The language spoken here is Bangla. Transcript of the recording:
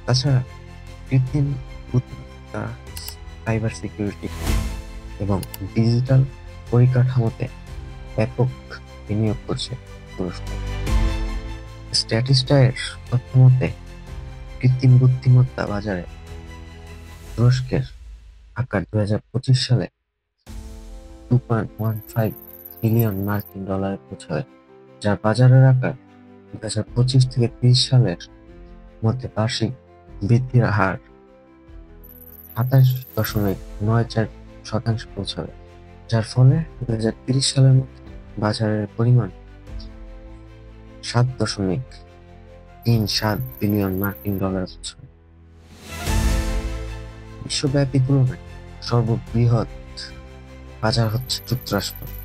তাছাড়া কৃত্রিম বুদ্ধিমত্তা, সাইবার সিকিউরিটি এবং ডিজিটাল পরিকাঠামোতে ব্যাপক বিনিয়োগ করছে তুরস্ক। স্ট্যাটিস্টা-এর তথ্যমতে কৃত্রিম বুদ্ধিমত্তা বাজারে তুরস্কের আকার 2025 সালে $2.15 বিলিয়ন পৌঁছায়, যার বাজারের আকার 2025 থেকে 30 সালের মধ্যে বার্ষিক বৃদ্ধির হার 27.94% পৌঁছাবে, যার ফলে 2030 সালের মধ্যে বাজারের পরিমাণ $7.37 বিলিয়ন পৌঁছাবে। বিশ্বব্যাপী তুলনায় সর্ববৃহৎ বাজার হচ্ছে যুক্তরাষ্ট্র।